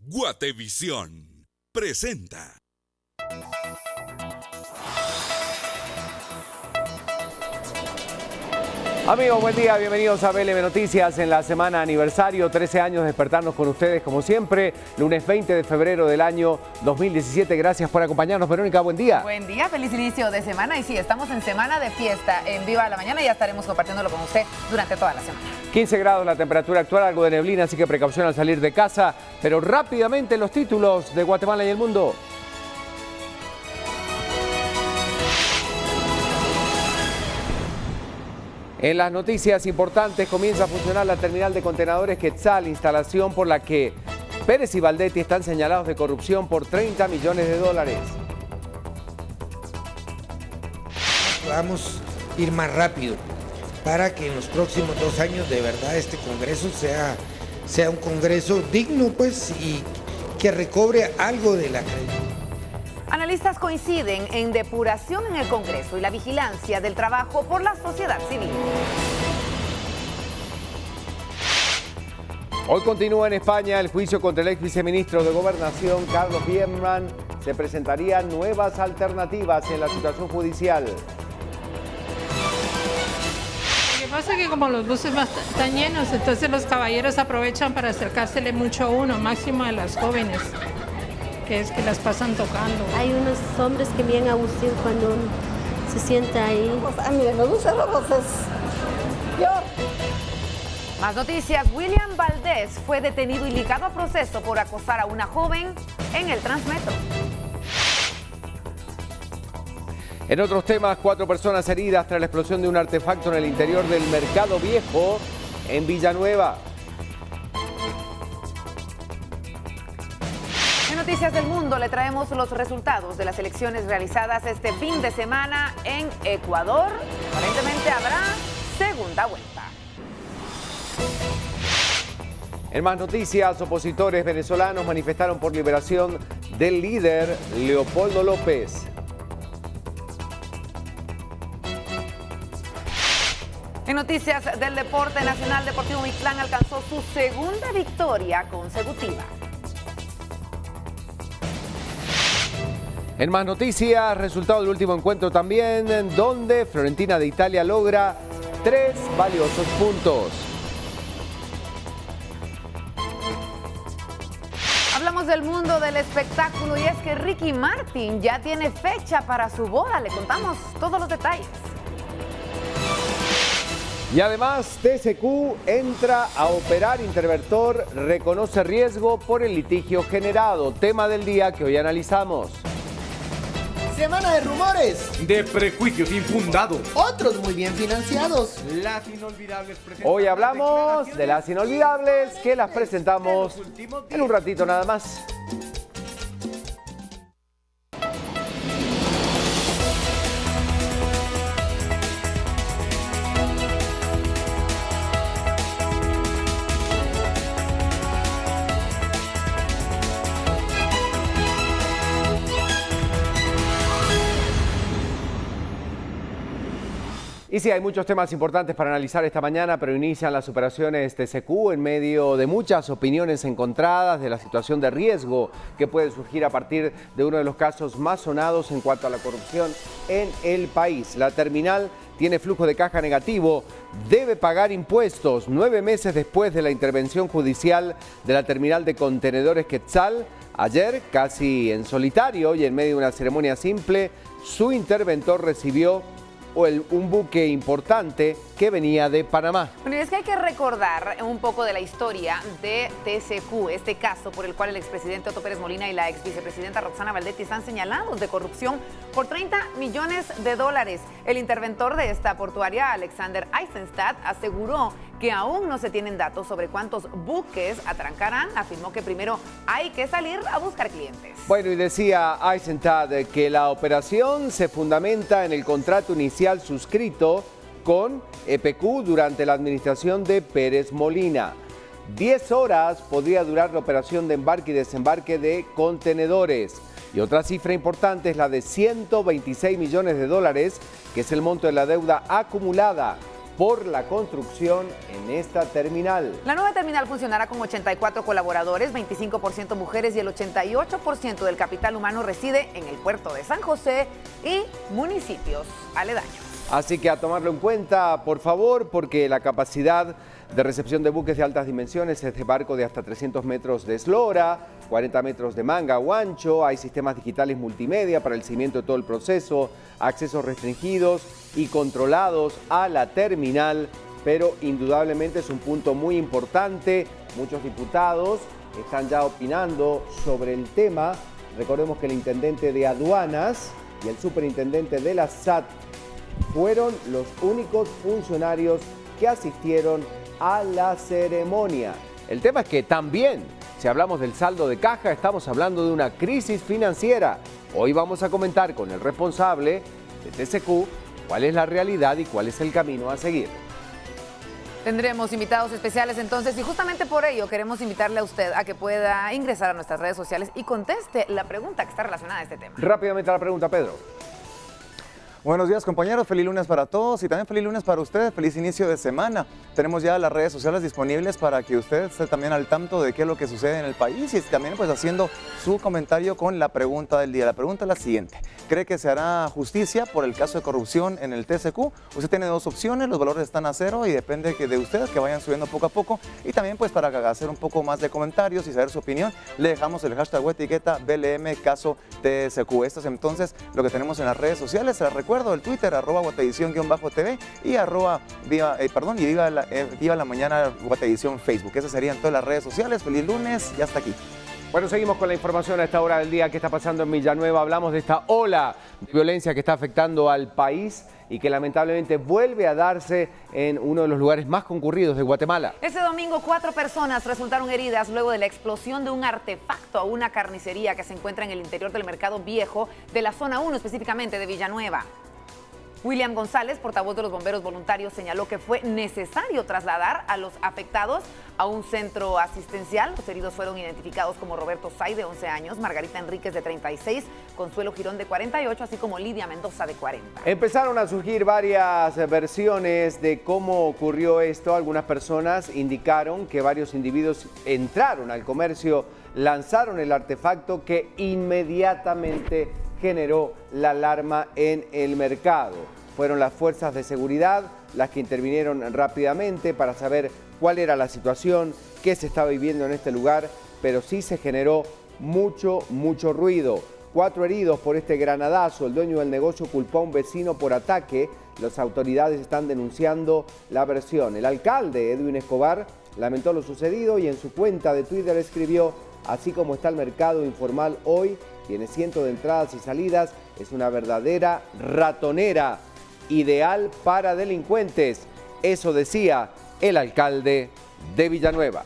Guatevisión presenta. Amigos, buen día, bienvenidos a BLM Noticias en la semana aniversario, 13 años de despertarnos con ustedes como siempre, lunes 20 de febrero del año 2017. Gracias por acompañarnos, Verónica, buen día. Buen día, feliz inicio de semana y sí, estamos en semana de fiesta en Viva la Mañana y ya estaremos compartiéndolo con usted durante toda la semana. 15 grados la temperatura actual, algo de neblina, así que precaución al salir de casa, pero rápidamente los títulos de Guatemala y el mundo. En las noticias importantes, comienza a funcionar la terminal de contenedores Quetzal, instalación por la que Pérez y Valdetti están señalados de corrupción por 30 millones de dólares. Podamos ir más rápido para que en los próximos 2 años de verdad este Congreso sea un Congreso digno, pues, y que recobre algo de la credibilidad. Analistas coinciden en depuración en el Congreso y la vigilancia del trabajo por la sociedad civil. Hoy continúa en España el juicio contra el ex viceministro de Gobernación, Carlos Bierman. Se presentarían nuevas alternativas en la situación judicial. Lo que pasa es que como los buses están llenos, entonces los caballeros aprovechan para acercársele mucho a uno, máximo a las jóvenes, que es que las pasan tocando. Hay unos hombres que bien abusivos cuando uno se sienta ahí. A mí me gustan los voces. Más noticias, William Valdés fue detenido y ligado a proceso por acosar a una joven en el Transmetro. En otros temas, 4 personas heridas tras la explosión de un artefacto en el interior del Mercado Viejo en Villanueva. En Noticias del Mundo le traemos los resultados de las elecciones realizadas este fin de semana en Ecuador. Aparentemente habrá segunda vuelta. En más noticias, opositores venezolanos manifestaron por liberación del líder Leopoldo López. En noticias del deporte, Nacional Deportivo Mixtlán alcanzó su segunda victoria consecutiva. En más noticias, resultado del último encuentro también, en donde Fiorentina de Italia logra 3 valiosos puntos. Hablamos del mundo del espectáculo y es que Ricky Martin ya tiene fecha para su boda. Le contamos todos los detalles. Y además, TSQ entra a operar interventor, reconoce riesgo por el litigio generado. Tema del día que hoy analizamos. Semana de rumores, de prejuicios infundados, otros muy bien financiados. Las inolvidables presentaciones. Hoy hablamos de las inolvidables que las presentamos en un ratito nada más. Y sí, hay muchos temas importantes para analizar esta mañana, pero inician las operaciones TSQ en medio de muchas opiniones encontradas de la situación de riesgo que puede surgir a partir de uno de los casos más sonados en cuanto a la corrupción en el país. La terminal tiene flujo de caja negativo, debe pagar impuestos 9 meses después de la intervención judicial de la terminal de contenedores Quetzal. Ayer, casi en solitario y en medio de una ceremonia simple, su interventor recibió un buque importante que venía de Panamá. Bueno, y es que hay que recordar un poco de la historia de TSQ, este caso por el cual el expresidente Otto Pérez Molina y la exvicepresidenta Roxana Valdetti están señalados de corrupción por 30 millones de dólares. El interventor de esta portuaria, Alexander Eisenstadt, aseguró que aún no se tienen datos sobre cuántos buques atrancarán. Afirmó que primero hay que salir a buscar clientes. Bueno, y decía Eisenstadt que la operación se fundamenta en el contrato inicial suscrito con EPQ durante la administración de Pérez Molina. 10 horas podría durar la operación de embarque y desembarque de contenedores. Y otra cifra importante es la de 126 millones de dólares, que es el monto de la deuda acumulada por la construcción en esta terminal. La nueva terminal funcionará con 84 colaboradores, 25% mujeres y el 88% del capital humano reside en el puerto de San José y municipios aledaños. Así que a tomarlo en cuenta, por favor, porque la capacidad de recepción de buques de altas dimensiones es de barco de hasta 300 metros de eslora, 40 metros de manga o ancho, hay sistemas digitales multimedia para el seguimiento de todo el proceso, accesos restringidos y controlados a la terminal, pero indudablemente es un punto muy importante. Muchos diputados están ya opinando sobre el tema. Recordemos que el intendente de aduanas y el superintendente de la SAT fueron los únicos funcionarios que asistieron a la ceremonia. El tema es que también, si hablamos del saldo de caja, estamos hablando de una crisis financiera. Hoy vamos a comentar con el responsable de TCQ cuál es la realidad y cuál es el camino a seguir. Tendremos invitados especiales entonces y justamente por ello queremos invitarle a usted a que pueda ingresar a nuestras redes sociales y conteste la pregunta que está relacionada a este tema. Rápidamente la pregunta, Pedro. Buenos días, compañeros, feliz lunes para todos y también feliz lunes para ustedes, feliz inicio de semana. Tenemos ya las redes sociales disponibles para que usted esté también al tanto de qué es lo que sucede en el país y también pues haciendo su comentario con la pregunta del día. La pregunta es la siguiente: ¿cree que se hará justicia por el caso de corrupción en el TCQ? Usted tiene dos opciones, los valores están a cero y depende de ustedes que vayan subiendo poco a poco. Y también pues para hacer un poco más de comentarios y saber su opinión, le dejamos el hashtag o etiqueta BLM caso TCQ. Esto es entonces lo que tenemos en las redes sociales. Se las recuerdo, el Twitter, @guatevisión_tv y viva la mañana Guatevisión Facebook. Esas serían todas las redes sociales. Feliz lunes y hasta aquí. Bueno, seguimos con la información a esta hora del día. ¿Qué está pasando en Villanueva? Hablamos de esta ola de violencia que está afectando al país y que lamentablemente vuelve a darse en uno de los lugares más concurridos de Guatemala. Este domingo 4 personas resultaron heridas luego de la explosión de un artefacto a una carnicería que se encuentra en el interior del mercado viejo de la zona 1, específicamente de Villanueva. William González, portavoz de los bomberos voluntarios, señaló que fue necesario trasladar a los afectados a un centro asistencial. Los heridos fueron identificados como Roberto Say, de 11 años, Margarita Enríquez, de 36, Consuelo Girón, de 48, así como Lidia Mendoza, de 40. Empezaron a surgir varias versiones de cómo ocurrió esto. Algunas personas indicaron que varios individuos entraron al comercio, lanzaron el artefacto que inmediatamente generó la alarma en el mercado. Fueron las fuerzas de seguridad las que intervinieron rápidamente para saber cuál era la situación, qué se estaba viviendo en este lugar, pero sí se generó mucho ruido. 4 heridos por este granadazo. El dueño del negocio culpó a un vecino por ataque. Las autoridades están denunciando la versión. El alcalde, Edwin Escobar, lamentó lo sucedido y en su cuenta de Twitter escribió: así como está el mercado informal hoy, tiene cientos de entradas y salidas, es una verdadera ratonera, ideal para delincuentes. Eso decía el alcalde de Villanueva.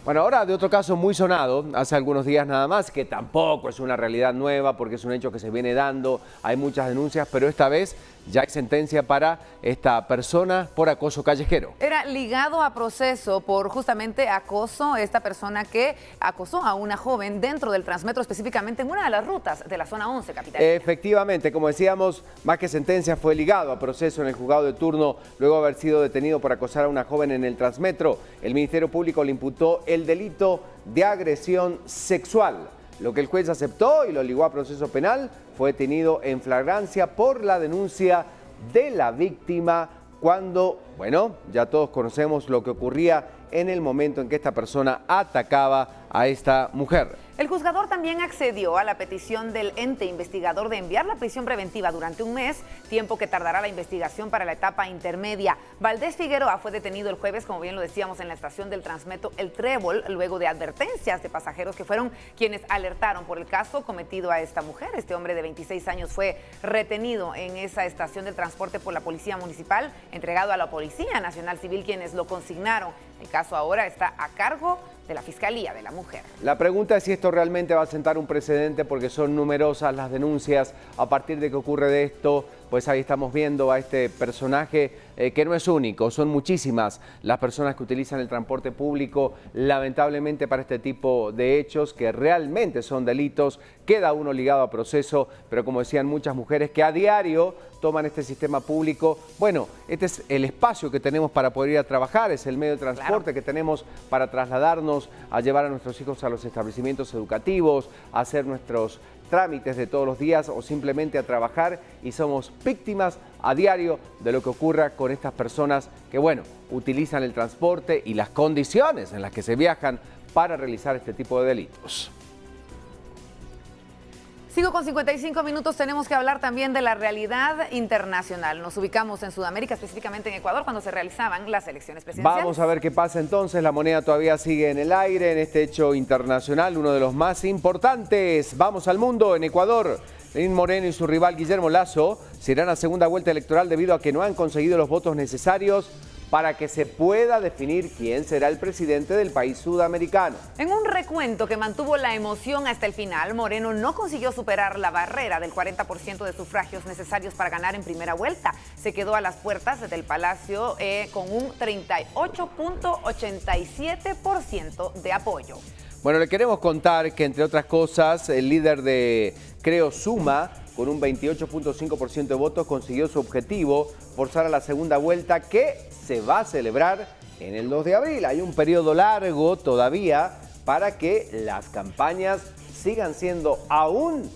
Bueno, ahora de otro caso muy sonado, hace algunos días nada más, que tampoco es una realidad nueva porque es un hecho que se viene dando, hay muchas denuncias, pero esta vez ya hay sentencia para esta persona por acoso callejero. Era ligado a proceso por justamente acoso, esta persona que acosó a una joven dentro del Transmetro, específicamente en una de las rutas de la zona 11 capitalina. Efectivamente, como decíamos, más que sentencia, fue ligado a proceso en el juzgado de turno luego de haber sido detenido por acosar a una joven en el Transmetro. El Ministerio Público le imputó el delito de agresión sexual. Lo que el juez aceptó y lo ligó a proceso penal. Fue detenido en flagrancia por la denuncia de la víctima cuando, bueno, ya todos conocemos lo que ocurría en el momento en que esta persona atacaba a esta mujer. El juzgador también accedió a la petición del ente investigador de enviar la prisión preventiva durante un mes, tiempo que tardará la investigación para la etapa intermedia. Valdés Figueroa fue detenido el jueves, como bien lo decíamos, en la estación del Transmetro El Trébol, luego de advertencias de pasajeros que fueron quienes alertaron por el caso cometido a esta mujer. Este hombre de 26 años fue retenido en esa estación del transporte por la Policía Municipal, entregado a la Policía Nacional Civil, quienes lo consignaron. El caso ahora está a cargo de la Fiscalía de la Mujer. La pregunta es si esto realmente va a sentar un precedente, porque son numerosas las denuncias a partir de que ocurre de esto. pues ahí estamos viendo a este personaje que no es único, son muchísimas las personas que utilizan el transporte público, lamentablemente para este tipo de hechos que realmente son delitos, queda uno ligado a proceso, pero como decían muchas mujeres que a diario toman este sistema público, bueno, este es el espacio que tenemos para poder ir a trabajar, es el medio de transporte que tenemos para trasladarnos, a llevar a nuestros hijos a los establecimientos educativos, a hacer nuestros trámites de todos los días o simplemente a trabajar, y somos víctimas a diario de lo que ocurra con estas personas que, bueno, utilizan el transporte y las condiciones en las que se viajan para realizar este tipo de delitos. Sigo con 55 minutos, tenemos que hablar también de la realidad internacional. Nos ubicamos en Sudamérica, específicamente en Ecuador, cuando se realizaban las elecciones presidenciales. Vamos a ver qué pasa entonces, la moneda todavía sigue en el aire en este hecho internacional, uno de los más importantes. Vamos al mundo, en Ecuador. Lenín Moreno y su rival Guillermo Lasso se irán a segunda vuelta electoral debido a que no han conseguido los votos necesarios para que se pueda definir quién será el presidente del país sudamericano. En un recuento que mantuvo la emoción hasta el final, Moreno no consiguió superar la barrera del 40% de sufragios necesarios para ganar en primera vuelta. Se quedó a las puertas del Palacio con un 38.87% de apoyo. Bueno, le queremos contar que, entre otras cosas, el líder de Creo Suma, con un 28.5% de votos, consiguió su objetivo, forzar a la segunda vuelta que se va a celebrar en el 2 de abril. Hay un periodo largo todavía para que las campañas sigan siendo aún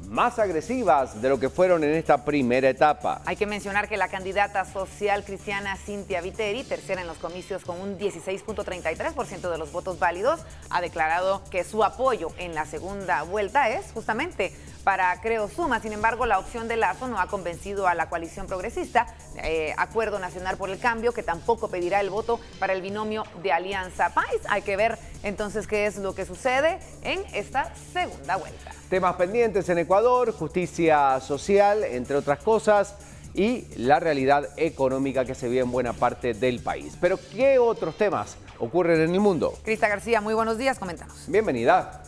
más agresivas de lo que fueron en esta primera etapa. Hay que mencionar que la candidata social cristiana Cynthia Viteri, tercera en los comicios con un 16.33% de los votos válidos, ha declarado que su apoyo en la segunda vuelta es justamente para Creo Suma. Sin embargo, la opción de Lasso no ha convencido a la coalición progresista, Acuerdo Nacional por el Cambio, que tampoco pedirá el voto para el binomio de Alianza País. Hay que ver entonces qué es lo que sucede en esta segunda vuelta. Temas pendientes en Ecuador, justicia social, entre otras cosas, y la realidad económica que se vive en buena parte del país. Pero, ¿qué otros temas ocurren en el mundo? Crista García, muy buenos días, coméntanos. Bienvenida.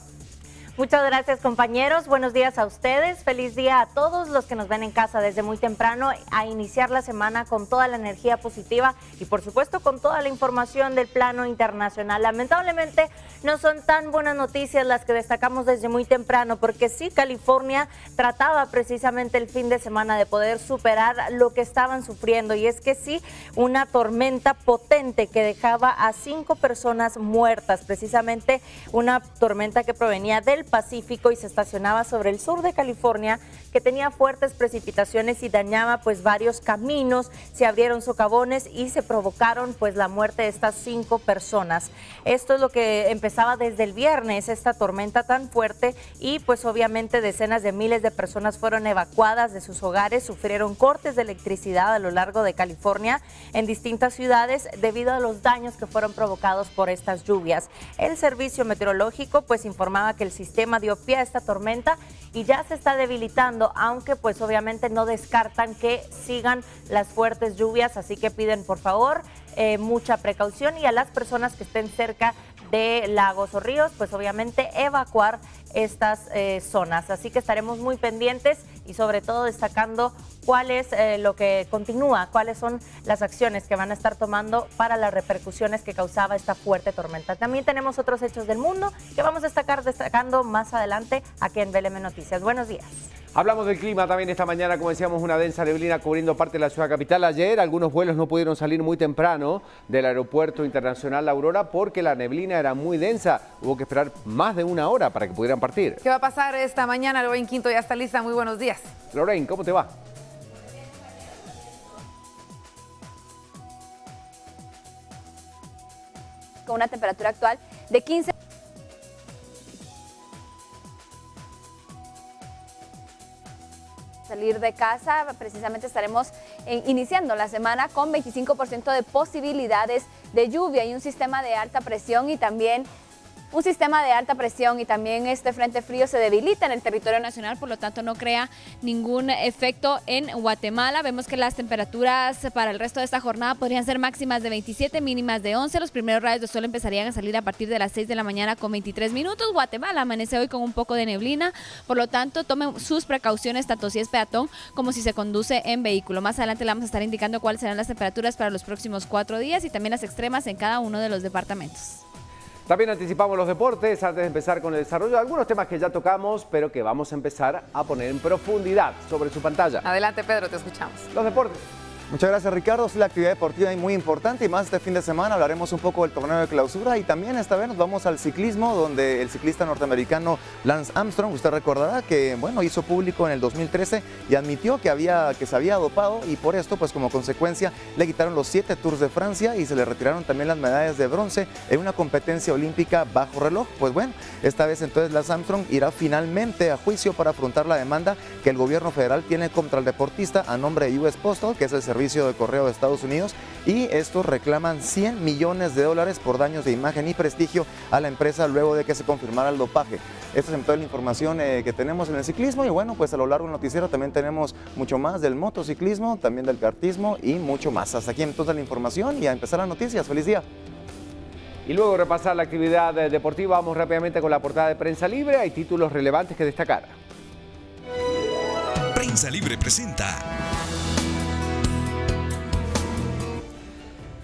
Muchas gracias, compañeros. Buenos días a ustedes. Feliz día a todos los que nos ven en casa desde muy temprano, a iniciar la semana con toda la energía positiva y, por supuesto, con toda la información del plano internacional. Lamentablemente, no son tan buenas noticias las que destacamos desde muy temprano, porque sí, California trataba precisamente el fin de semana de poder superar lo que estaban sufriendo, y es que sí, una tormenta potente que dejaba a 5 personas muertas, precisamente una tormenta que provenía del Pacífico y se estacionaba sobre el sur de California, que tenía fuertes precipitaciones y dañaba pues varios caminos, se abrieron socavones y se provocaron pues la muerte de estas 5 personas. Esto es lo que empezaba desde el viernes, esta tormenta tan fuerte, y pues obviamente decenas de miles de personas fueron evacuadas de sus hogares, sufrieron cortes de electricidad a lo largo de California en distintas ciudades debido a los daños que fueron provocados por estas lluvias. El servicio meteorológico pues informaba que el sistema dio pie a esta tormenta y ya se está debilitando, aunque pues obviamente no descartan que sigan las fuertes lluvias, así que piden por favor mucha precaución, y a las personas que estén cerca de lagos o ríos, pues obviamente evacuar estas zonas. Así que estaremos muy pendientes y sobre todo destacando cuál es lo que continúa, cuáles son las acciones que van a estar tomando para las repercusiones que causaba esta fuerte tormenta. También tenemos otros hechos del mundo que vamos a estar destacando más adelante aquí en BLM Noticias. Buenos días. Hablamos del clima también esta mañana, como decíamos, una densa neblina cubriendo parte de la ciudad capital. Ayer algunos vuelos no pudieron salir muy temprano del Aeropuerto Internacional La Aurora porque la neblina era muy densa. Hubo que esperar más de una hora para que pudieran partir. ¿Qué va a pasar esta mañana? Lorraine Quinto ya está lista. Muy buenos días. Lorraine, ¿cómo te va? Con una temperatura actual de 15. Salir de casa, precisamente estaremos iniciando la semana con 25% de posibilidades de lluvia y un sistema de alta presión y también un sistema de alta presión y también este frente frío se debilita en el territorio nacional, por lo tanto no crea ningún efecto en Guatemala. Vemos que las temperaturas para el resto de esta jornada podrían ser máximas de 27, mínimas de 11. Los primeros rayos de sol empezarían a salir a partir de las 6 de la mañana con 23 minutos. Guatemala amanece hoy con un poco de neblina, por lo tanto tomen sus precauciones tanto si es peatón como si se conduce en vehículo. Más adelante le vamos a estar indicando cuáles serán las temperaturas para los próximos 4 días y también las extremas en cada uno de los departamentos. También anticipamos los deportes antes de empezar con el desarrollo de algunos temas que ya tocamos, pero que vamos a empezar a poner en profundidad sobre su pantalla. Adelante, Pedro, te escuchamos. Los deportes. Muchas gracias, Ricardo. Sí, la actividad deportiva es muy importante y más este fin de semana hablaremos un poco del torneo de clausura y también esta vez nos vamos al ciclismo, donde el ciclista norteamericano Lance Armstrong, usted recordará que bueno, hizo público en el 2013 y admitió que se había dopado y por esto, pues como consecuencia, le quitaron los 7 Tours de Francia y se le retiraron también las medallas de bronce en una competencia olímpica bajo reloj. Pues bueno, esta vez entonces Lance Armstrong irá finalmente a juicio para afrontar la demanda que el gobierno federal tiene contra el deportista a nombre de US Postal, que es el servicio de correo de Estados Unidos, y estos reclaman $100 millones por daños de imagen y prestigio a la empresa luego de que se confirmara el dopaje. Esta es toda la información que tenemos en el ciclismo y bueno, pues a lo largo del noticiero también tenemos mucho más del motociclismo, también del kartismo y mucho más. Hasta aquí entonces la información y a empezar las noticias. ¡Feliz día! Y luego de repasar la actividad deportiva, vamos rápidamente con la portada de Prensa Libre. Hay títulos relevantes que destacar. Prensa Libre presenta.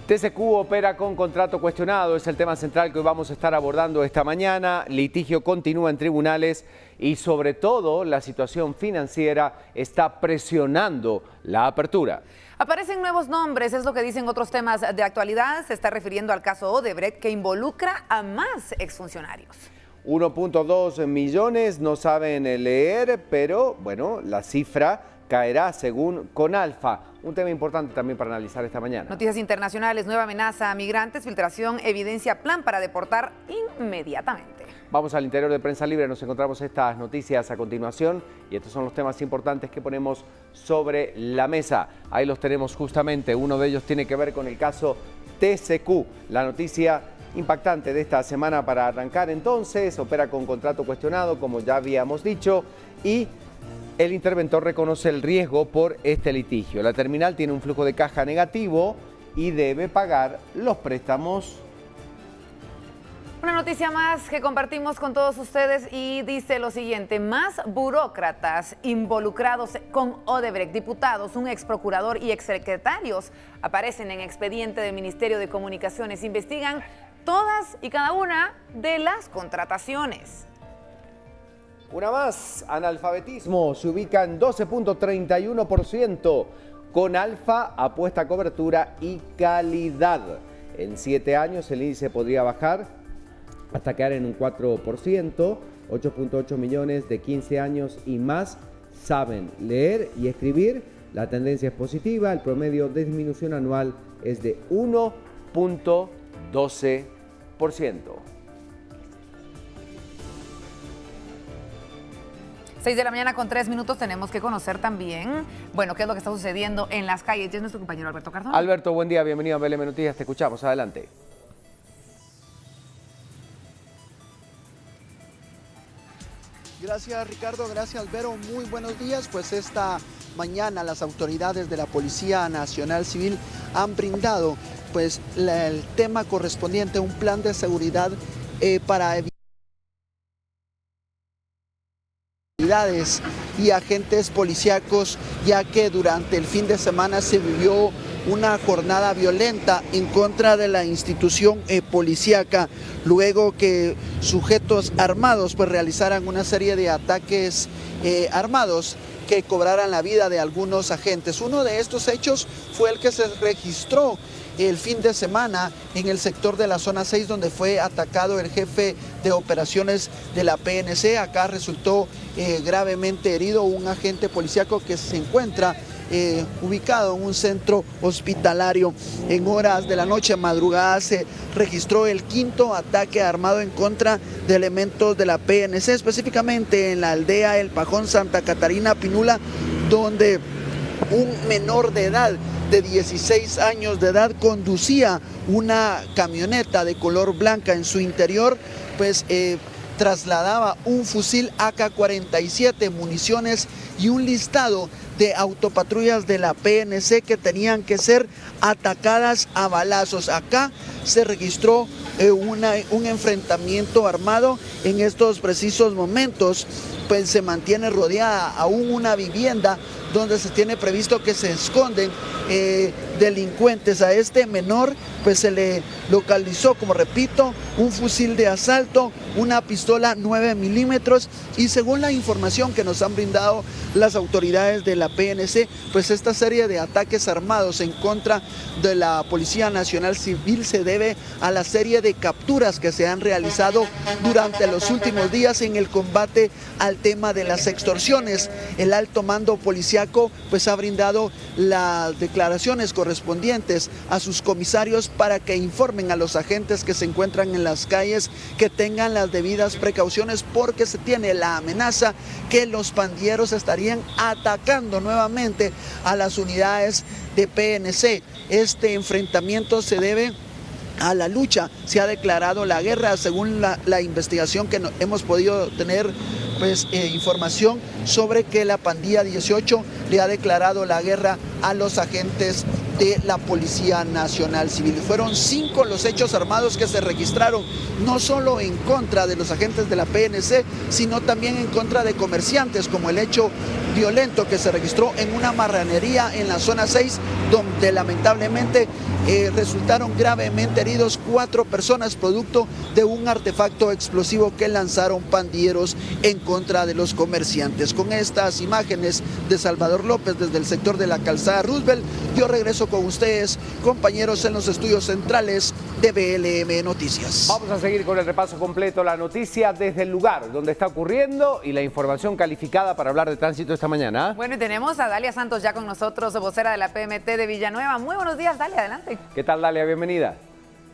TCQ opera con contrato cuestionado, es el tema central que hoy vamos a estar abordando esta mañana. Litigio continúa en tribunales y sobre todo la situación financiera está presionando la apertura. Aparecen nuevos nombres, es lo que dicen otros temas de actualidad. Se está refiriendo al caso Odebrecht, que involucra a más exfuncionarios. 1.2 millones no saben leer, pero bueno, la cifra caerá según Conalfa. Un tema importante también para analizar esta mañana. Noticias internacionales, nueva amenaza a migrantes, filtración, evidencia, plan para deportar inmediatamente. Vamos al interior de Prensa Libre, nos encontramos estas noticias a continuación y estos son los temas importantes que ponemos sobre la mesa. Ahí los tenemos justamente, uno de ellos tiene que ver con el caso TCQ, la noticia impactante de esta semana para arrancar entonces, opera con contrato cuestionado, como ya habíamos dicho, y el interventor reconoce el riesgo por este litigio. La terminal tiene un flujo de caja negativo y debe pagar los préstamos. Una noticia más que compartimos con todos ustedes y dice lo siguiente: más burócratas involucrados con Odebrecht, diputados, un ex procurador y ex secretarios aparecen en expediente del Ministerio de Comunicaciones. Investigan todas y cada una de las contrataciones. Una más, analfabetismo se ubica en 12.31%. Conalfa apuesta a cobertura y calidad. En 7 años el índice podría bajar hasta quedar en un 4%. 8.8 millones de 15 años y más saben leer y escribir. La tendencia es positiva. El promedio de disminución anual es de 1.12%. 6 de la mañana con 3 minutos, tenemos que conocer también, bueno, qué es lo que está sucediendo en las calles. Y es nuestro compañero Alberto Cardona. Alberto, buen día, bienvenido a BLM Noticias, te escuchamos, adelante. Gracias, Ricardo, gracias, Albero, muy buenos días. Pues esta mañana las autoridades de la Policía Nacional Civil han brindado pues el tema correspondiente a un plan de seguridad para evitar y agentes policíacos, ya que durante el fin de semana se vivió una jornada violenta en contra de la institución policíaca, luego que sujetos armados pues realizaran una serie de ataques armados que cobraran la vida de algunos agentes. Uno de estos hechos fue el que se registró el fin de semana en el sector de la zona 6, donde fue atacado el jefe de operaciones de la PNC. Acá resultó gravemente herido un agente policíaco que se encuentra ubicado en un centro hospitalario. En horas de la noche madrugada se registró el 5º ataque armado en contra de elementos de la PNC, específicamente en la aldea El Pajón, Santa Catarina Pinula, donde un menor de edad de 16 años de edad conducía una camioneta de color blanca. En su interior pues trasladaba un fusil AK-47, municiones y un listado de autopatrullas de la PNC que tenían que ser atacadas a balazos. Acá se registró un enfrentamiento armado. En estos precisos momentos pues se mantiene rodeada aún una vivienda donde se tiene previsto que se esconden delincuentes. A este menor pues se le localizó, como repito, un fusil de asalto, una pistola 9 milímetros y según la información que nos han brindado las autoridades de la PNC, pues esta serie de ataques armados en contra de la Policía Nacional Civil se debe a la serie de capturas que se han realizado durante los últimos días en el combate al tema de las extorsiones. El alto mando policiaco pues ha brindado las declaraciones correspondientes a sus comisarios para que informen a los agentes que se encuentran en las calles que tengan las debidas precauciones porque se tiene la amenaza que los pandilleros estarían atacando nuevamente a las unidades de PNC. Este enfrentamiento se debe a la lucha, se ha declarado la guerra según la investigación que hemos podido tener, pues información sobre que la pandilla 18 le ha declarado la guerra a los agentes de la Policía Nacional Civil. Fueron 5 los hechos armados que se registraron, no solo en contra de los agentes de la PNC, sino también en contra de comerciantes, como el hecho violento que se registró en una marranería en la zona 6, donde lamentablemente resultaron gravemente heridos 4 personas producto de un artefacto explosivo que lanzaron pandilleros en contra de los comerciantes. Con estas imágenes de Salvador López desde el sector de la Calzada Roosevelt, yo regreso con ustedes, compañeros, en los estudios centrales de BLM Noticias. Vamos a seguir con el repaso completo, la noticia desde el lugar donde está ocurriendo y la información calificada para hablar de tránsito esta mañana. Bueno, y tenemos a Dalia Santos ya con nosotros, vocera de la PMT de Villanueva. Muy buenos días, Dalia, adelante. ¿Qué tal, Dalia? Bienvenida.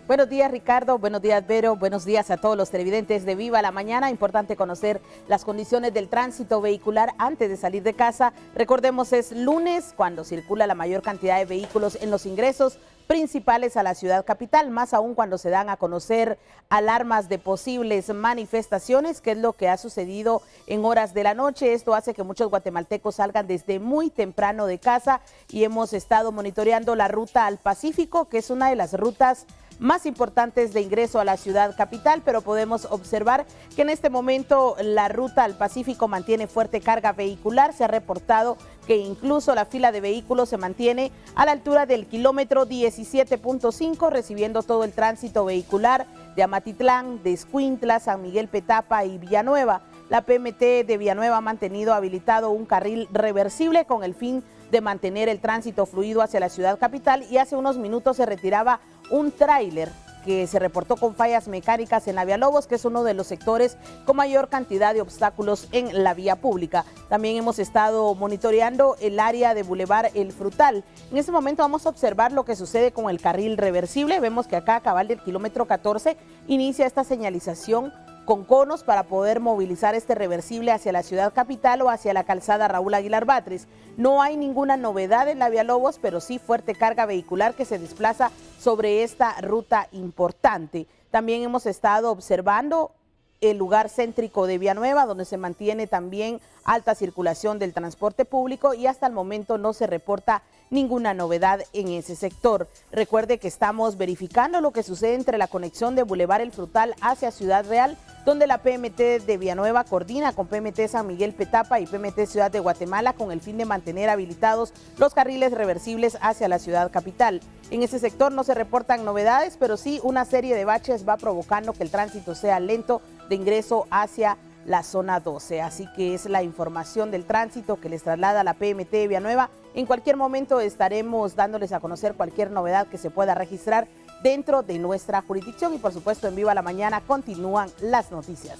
Buenos días, Ricardo. Buenos días, Vero. Buenos días a todos los televidentes de Viva la Mañana. Importante conocer las condiciones del tránsito vehicular antes de salir de casa. Recordemos, es lunes cuando circula la mayor cantidad de vehículos en los ingresos principales a la ciudad capital, más aún cuando se dan a conocer alarmas de posibles manifestaciones, que es lo que ha sucedido en horas de la noche. Esto hace que muchos guatemaltecos salgan desde muy temprano de casa y hemos estado monitoreando la ruta al Pacífico, que es una de las rutas más importantes de ingreso a la ciudad capital, pero podemos observar que en este momento la ruta al Pacífico mantiene fuerte carga vehicular. Se ha reportado que incluso la fila de vehículos se mantiene a la altura del kilómetro 17.5, recibiendo todo el tránsito vehicular de Amatitlán, de Escuintla, San Miguel Petapa y Villanueva. La PMT de Villanueva ha mantenido habilitado un carril reversible con el fin de mantener el tránsito fluido hacia la ciudad capital, y hace unos minutos se retiraba un tráiler que se reportó con fallas mecánicas en la Vía Lobos, que es uno de los sectores con mayor cantidad de obstáculos en la vía pública. También hemos estado monitoreando el área de Boulevard El Frutal. En este momento vamos a observar lo que sucede con el carril reversible. Vemos que acá, a cabal del kilómetro 14, inicia esta señalización con conos para poder movilizar este reversible hacia la ciudad capital o hacia la calzada Raúl Aguilar Batres. No hay ninguna novedad en la Vía Lobos, pero sí fuerte carga vehicular que se desplaza sobre esta ruta importante. También hemos estado observando el lugar céntrico de Villanueva, donde se mantiene también alta circulación del transporte público, y hasta el momento no se reporta ninguna novedad en ese sector. Recuerde que estamos verificando lo que sucede entre la conexión de Boulevard El Frutal hacia Ciudad Real, donde la PMT de Villanueva coordina con PMT San Miguel Petapa y PMT Ciudad de Guatemala con el fin de mantener habilitados los carriles reversibles hacia la ciudad capital. En ese sector no se reportan novedades, pero sí una serie de baches va provocando que el tránsito sea lento de ingreso hacia la zona 12. Así que es la información del tránsito que les traslada la PMT de Villanueva. En cualquier momento estaremos dándoles a conocer cualquier novedad que se pueda registrar dentro de nuestra jurisdicción, y por supuesto en Viva la Mañana continúan las noticias.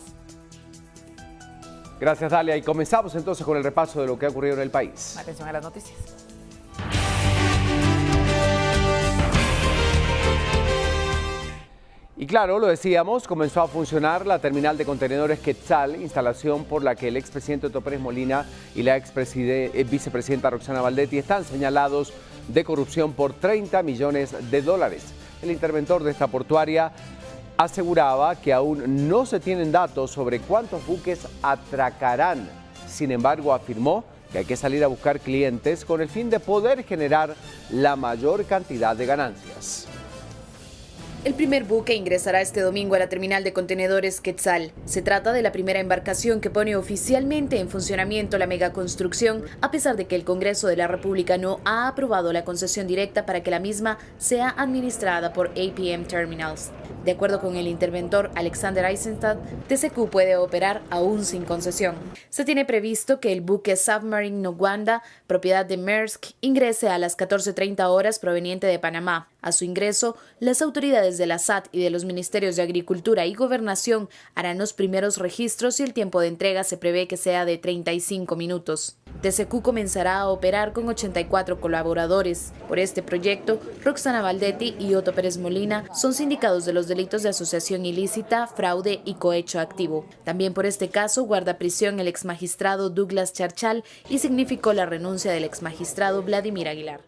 Gracias, Dalia, y comenzamos entonces con el repaso de lo que ha ocurrido en el país. Atención a las noticias. Y claro, lo decíamos, comenzó a funcionar la terminal de contenedores Quetzal, instalación por la que el expresidente Otto Pérez Molina y la vicepresidenta Roxana Valdetti están señalados de corrupción por $30 millones. El interventor de esta portuaria aseguraba que aún no se tienen datos sobre cuántos buques atracarán. Sin embargo, afirmó que hay que salir a buscar clientes con el fin de poder generar la mayor cantidad de ganancias. El primer buque ingresará este domingo a la terminal de contenedores Quetzal. Se trata de la primera embarcación que pone oficialmente en funcionamiento la megaconstrucción, a pesar de que el Congreso de la República no ha aprobado la concesión directa para que la misma sea administrada por APM Terminals. De acuerdo con el interventor Alexander Eisenstadt, TCQ puede operar aún sin concesión. Se tiene previsto que el buque Submarine Nogwanda, propiedad de Maersk, ingrese a las 14:30 horas proveniente de Panamá. A su ingreso, las autoridades de la SAT y de los Ministerios de Agricultura y Gobernación harán los primeros registros y el tiempo de entrega se prevé que sea de 35 minutos. TCQ comenzará a operar con 84 colaboradores. Por este proyecto, Roxana Valdetti y Otto Pérez Molina son sindicados de los delitos de asociación ilícita, fraude y cohecho activo. También por este caso guarda prisión el exmagistrado Douglas Charchal y significó la renuncia del exmagistrado Vladimir Aguilar.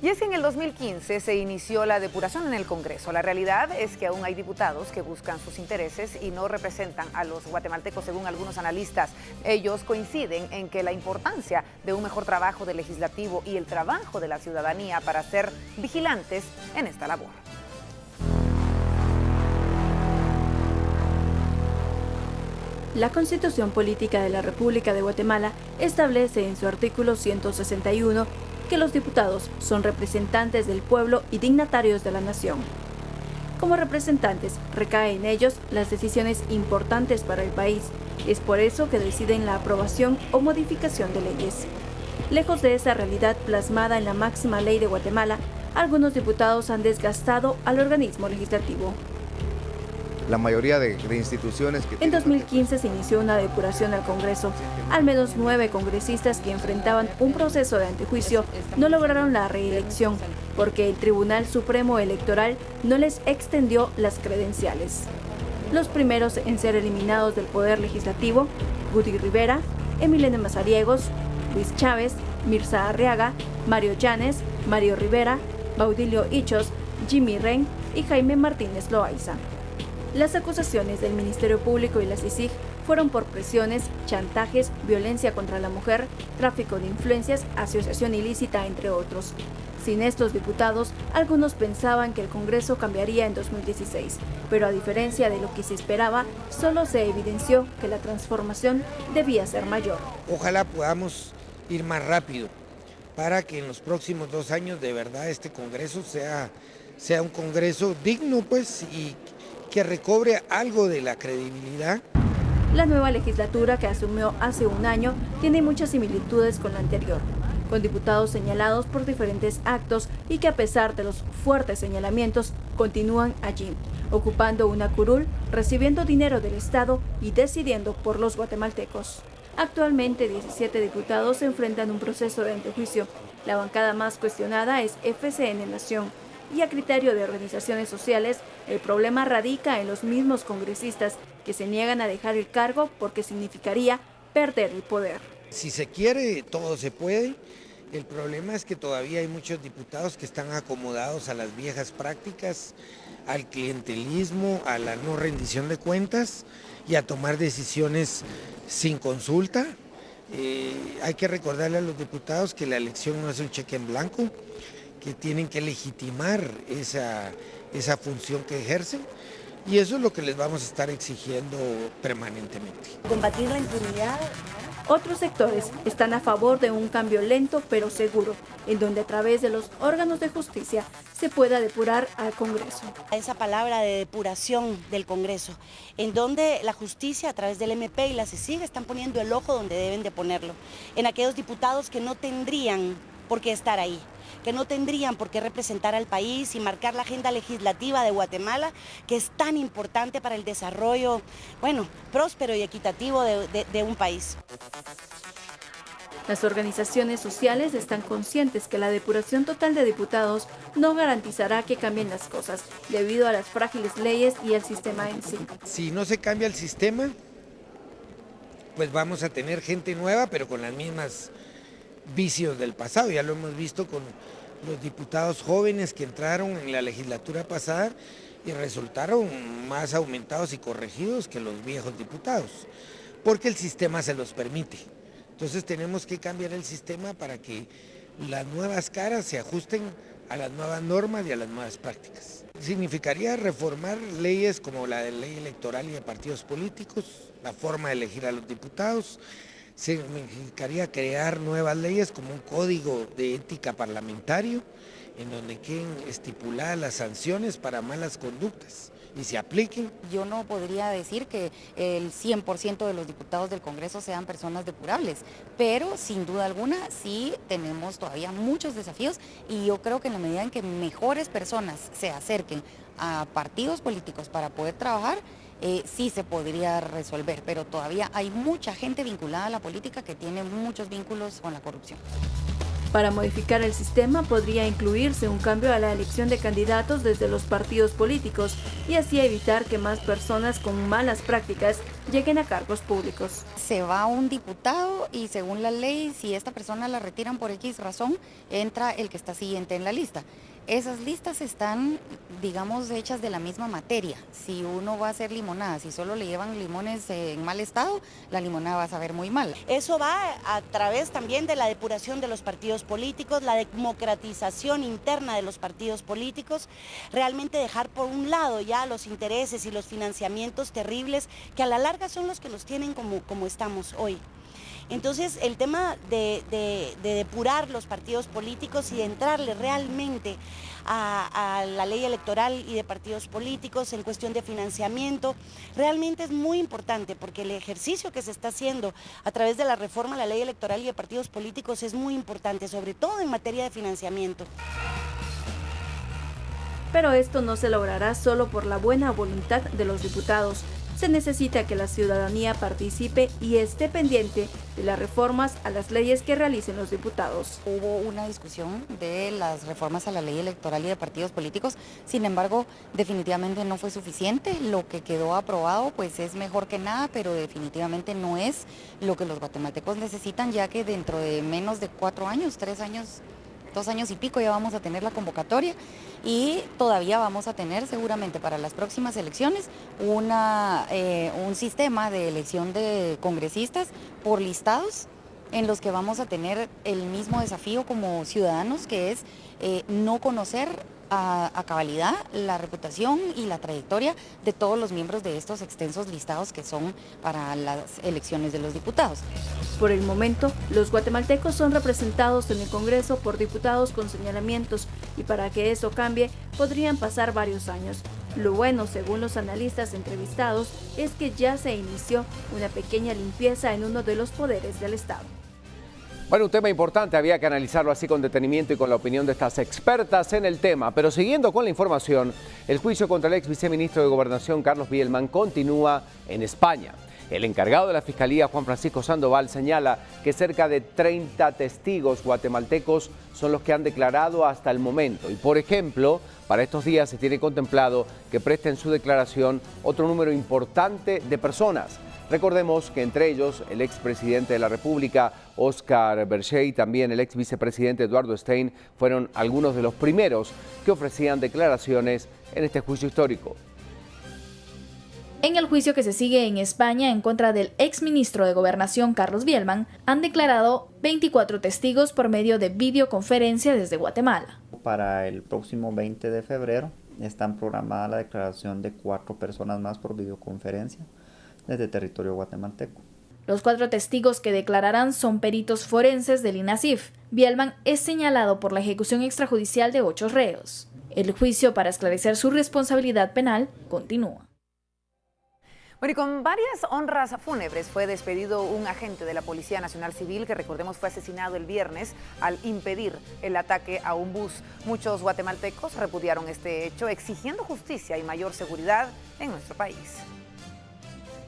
Y es que en el 2015 se inició la depuración en el Congreso. La realidad es que aún hay diputados que buscan sus intereses y no representan a los guatemaltecos, según algunos analistas. Ellos coinciden en que la importancia de un mejor trabajo del legislativo y el trabajo de la ciudadanía para ser vigilantes en esta labor. La Constitución Política de la República de Guatemala establece en su artículo 161 que los diputados son representantes del pueblo y dignatarios de la nación. Como representantes, recae en ellos las decisiones importantes para el país. Es por eso que deciden la aprobación o modificación de leyes. Lejos de esa realidad plasmada en la máxima ley de Guatemala, algunos diputados han desgastado al organismo legislativo. La mayoría de instituciones que... En 2015 se inició una depuración al Congreso. Al menos 9 congresistas que enfrentaban un proceso de antejuicio no lograron la reelección porque el Tribunal Supremo Electoral no les extendió las credenciales. Los primeros en ser eliminados del Poder Legislativo, Woody Rivera, Emiliano Mazariegos, Luis Chávez, Mirza Arriaga, Mario Llanes, Mario Rivera, Baudilio Hichos, Jimmy Ren y Jaime Martínez Loaiza. Las acusaciones del Ministerio Público y la CICIG fueron por presiones, chantajes, violencia contra la mujer, tráfico de influencias, asociación ilícita, entre otros. Sin estos diputados, algunos pensaban que el Congreso cambiaría en 2016, pero a diferencia de lo que se esperaba, solo se evidenció que la transformación debía ser mayor. Ojalá podamos ir más rápido para que en los próximos 2 años de verdad este Congreso sea un Congreso digno, pues, y que recobre algo de la credibilidad. La nueva legislatura que asumió hace un año tiene muchas similitudes con la anterior, con diputados señalados por diferentes actos y que a pesar de los fuertes señalamientos continúan allí, ocupando una curul, recibiendo dinero del Estado y decidiendo por los guatemaltecos. Actualmente 17 diputados se enfrentan a un proceso de antejuicio. La bancada más cuestionada es FCN Nación. Y a criterio de organizaciones sociales, el problema radica en los mismos congresistas que se niegan a dejar el cargo porque significaría perder el poder. Si se quiere, todo se puede. El problema es que todavía hay muchos diputados que están acomodados a las viejas prácticas, al clientelismo, a la no rendición de cuentas y a tomar decisiones sin consulta. Hay que recordarle a los diputados que la elección no es un cheque en blanco, que tienen que legitimar esa función que ejercen, y eso es lo que les vamos a estar exigiendo permanentemente. Combatir la impunidad. Otros sectores están a favor de un cambio lento pero seguro, en donde a través de los órganos de justicia se pueda depurar al Congreso. Esa palabra de depuración del Congreso, en donde la justicia a través del MP y la CICIG están poniendo el ojo donde deben de ponerlo, en aquellos diputados que no tendrían por qué estar ahí, que no tendrían por qué representar al país y marcar la agenda legislativa de Guatemala, que es tan importante para el desarrollo, próspero y equitativo de un país. Las organizaciones sociales están conscientes que la depuración total de diputados no garantizará que cambien las cosas, debido a las frágiles leyes y el sistema en sí. Si no se cambia el sistema, pues vamos a tener gente nueva, pero con las mismas vicios del pasado. Ya lo hemos visto con los diputados jóvenes que entraron en la legislatura pasada y resultaron más aumentados y corregidos que los viejos diputados, porque el sistema se los permite. Entonces tenemos que cambiar el sistema para que las nuevas caras se ajusten a las nuevas normas y a las nuevas prácticas. Significaría reformar leyes como la de ley electoral y de partidos políticos, la forma de elegir a los diputados. Significaría crear nuevas leyes como un código de ética parlamentario en donde queden estipuladas las sanciones para malas conductas y se apliquen. Yo no podría decir que el 100% de los diputados del Congreso sean personas depurables, pero sin duda alguna sí tenemos todavía muchos desafíos y yo creo que en la medida en que mejores personas se acerquen a partidos políticos para poder trabajar, sí se podría resolver, pero todavía hay mucha gente vinculada a la política que tiene muchos vínculos con la corrupción. Para modificar el sistema podría incluirse un cambio a la elección de candidatos desde los partidos políticos y así evitar que más personas con malas prácticas lleguen a cargos públicos. Se va un diputado y según la ley, si esta persona la retiran por X razón, entra el que está siguiente en la lista. Esas listas están, digamos, hechas de la misma materia. Si uno va a hacer limonada, si solo le llevan limones en mal estado, la limonada va a saber muy mal. Eso va a través también de la depuración de los partidos políticos, la democratización interna de los partidos políticos, realmente dejar por un lado ya los intereses y los financiamientos terribles que a la larga son los que nos tienen como estamos hoy. Entonces el tema de depurar los partidos políticos y de entrarle realmente a la ley electoral y de partidos políticos en cuestión de financiamiento, realmente es muy importante porque el ejercicio que se está haciendo a través de la reforma a la ley electoral y de partidos políticos es muy importante, sobre todo en materia de financiamiento. Pero esto no se logrará solo por la buena voluntad de los diputados. Se necesita que la ciudadanía participe y esté pendiente de las reformas a las leyes que realicen los diputados. Hubo una discusión de las reformas a la ley electoral y de partidos políticos, sin embargo, definitivamente no fue suficiente. Lo que quedó aprobado pues es mejor que nada, pero definitivamente no es lo que los guatemaltecos necesitan, ya que dentro de menos de 4 años, 3 años, 2 años y pico ya vamos a tener la convocatoria y todavía vamos a tener seguramente para las próximas elecciones un sistema de elección de congresistas por listados en los que vamos a tener el mismo desafío como ciudadanos, que es no conocer a cabalidad la reputación y la trayectoria de todos los miembros de estos extensos listados que son para las elecciones de los diputados. Por el momento, los guatemaltecos son representados en el Congreso por diputados con señalamientos y para que eso cambie podrían pasar varios años. Lo bueno, según los analistas entrevistados, es que ya se inició una pequeña limpieza en uno de los poderes del Estado. Bueno, un tema importante, había que analizarlo así con detenimiento y con la opinión de estas expertas en el tema. Pero siguiendo con la información, el juicio contra el ex viceministro de Gobernación, Carlos Bielman, continúa en España. El encargado de la Fiscalía, Juan Francisco Sandoval, señala que cerca de 30 testigos guatemaltecos son los que han declarado hasta el momento. Y, por ejemplo, para estos días se tiene contemplado que presten su declaración otro número importante de personas. Recordemos que entre ellos el expresidente de la República, Óscar Berchey, y también el ex vicepresidente Eduardo Stein fueron algunos de los primeros que ofrecían declaraciones en este juicio histórico. En el juicio que se sigue en España en contra del exministro de Gobernación Carlos Bielman, han declarado 24 testigos por medio de videoconferencia desde Guatemala. Para el próximo 20 de febrero están programada la declaración de 4 personas más por videoconferencia desde territorio guatemalteco. Los 4 testigos que declararán son peritos forenses del INASIF. Bielman es señalado por la ejecución extrajudicial de 8 reos. El juicio para esclarecer su responsabilidad penal continúa. Bueno, y con varias honras fúnebres fue despedido un agente de la Policía Nacional Civil que, recordemos, fue asesinado el viernes al impedir el ataque a un bus. Muchos guatemaltecos repudiaron este hecho, exigiendo justicia y mayor seguridad en nuestro país.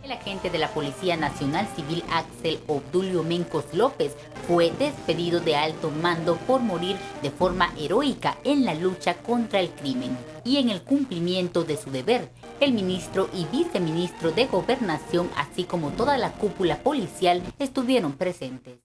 El agente de la Policía Nacional Civil, Axel Obdulio Mencos López, fue despedido de alto mando por morir de forma heroica en la lucha contra el crimen. Y en el cumplimiento de su deber, el ministro y viceministro de Gobernación, así como toda la cúpula policial, estuvieron presentes.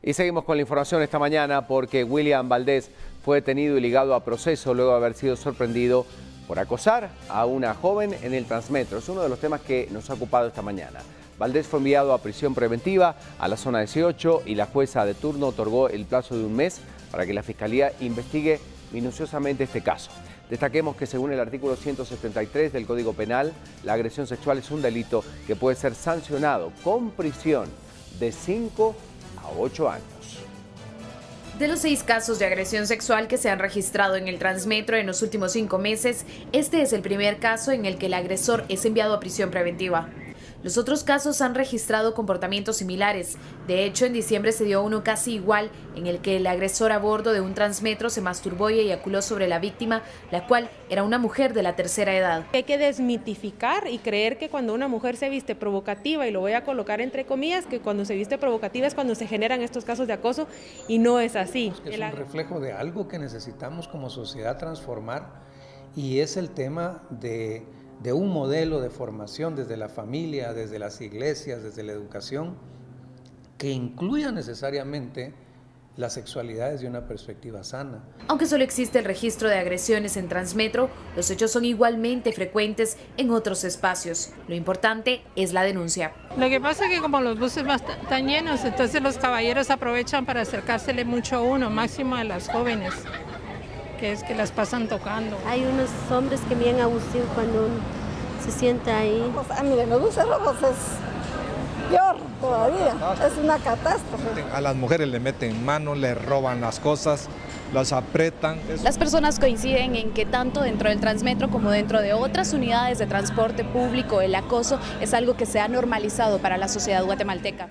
Y seguimos con la información esta mañana porque William Valdés fue detenido y ligado a proceso luego de haber sido sorprendido por acosar a una joven en el Transmetro. Es uno de los temas que nos ha ocupado esta mañana. Valdés fue enviado a prisión preventiva a la zona 18 y la jueza de turno otorgó el plazo de un mes para que la Fiscalía investigue minuciosamente este caso. Destaquemos que según el artículo 173 del Código Penal, la agresión sexual es un delito que puede ser sancionado con prisión de 5 a 8 años. De los 6 casos de agresión sexual que se han registrado en el Transmetro en los últimos 5 meses, este es el primer caso en el que el agresor es enviado a prisión preventiva. Los otros casos han registrado comportamientos similares. De hecho, en diciembre se dio uno casi igual, en el que el agresor a bordo de un Transmetro se masturbó y eyaculó sobre la víctima, la cual era una mujer de la tercera edad. Hay que desmitificar y creer que cuando una mujer se viste provocativa, y lo voy a colocar entre comillas, que cuando se viste provocativa es cuando se generan estos casos de acoso, y no es así. Es un reflejo de algo que necesitamos como sociedad transformar, y es el tema de un modelo de formación desde la familia, desde las iglesias, desde la educación, que incluya necesariamente la sexualidad desde una perspectiva sana. Aunque solo existe el registro de agresiones en Transmetro, los hechos son igualmente frecuentes en otros espacios. Lo importante es la denuncia. Lo que pasa es que como los buses están llenos, entonces los caballeros aprovechan para acercársele mucho a uno, máximo a las jóvenes, que es que las pasan tocando. Hay unos hombres que bien abusivos cuando uno se sienta ahí. A mí de los buses rojos es peor todavía, es una catástrofe. A las mujeres le meten mano, le roban las cosas, las apretan. Las personas coinciden en que tanto dentro del Transmetro como dentro de otras unidades de transporte público el acoso es algo que se ha normalizado para la sociedad guatemalteca.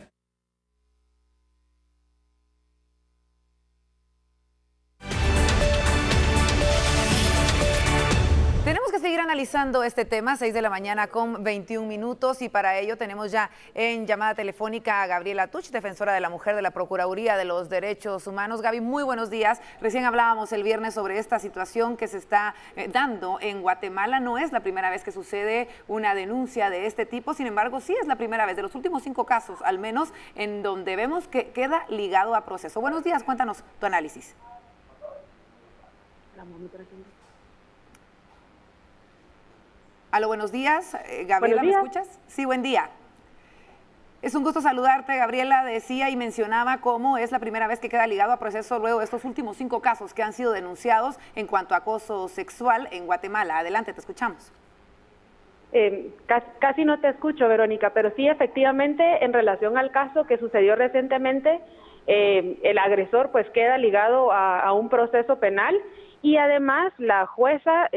Tenemos que seguir analizando este tema, 6 de la mañana con 21 minutos, y para ello tenemos ya en llamada telefónica a Gabriela Tuch, defensora de la mujer de la Procuraduría de los Derechos Humanos. Gaby, muy buenos días. Recién hablábamos el viernes sobre esta situación que se está dando en Guatemala. No es la primera vez que sucede una denuncia de este tipo, sin embargo, sí es la primera vez de los últimos 5 casos, al menos, en donde vemos que queda ligado a proceso. Buenos días, cuéntanos tu análisis. Aló, buenos días. Gabriela, ¿me escuchas? Sí, buen día. Es un gusto saludarte, Gabriela. Decía y mencionaba cómo es la primera vez que queda ligado a proceso luego de estos últimos 5 casos que han sido denunciados en cuanto a acoso sexual en Guatemala. Adelante, te escuchamos. Casi no te escucho, Verónica, pero sí, efectivamente, en relación al caso que sucedió recientemente, el agresor pues queda ligado a un proceso penal. Y además la jueza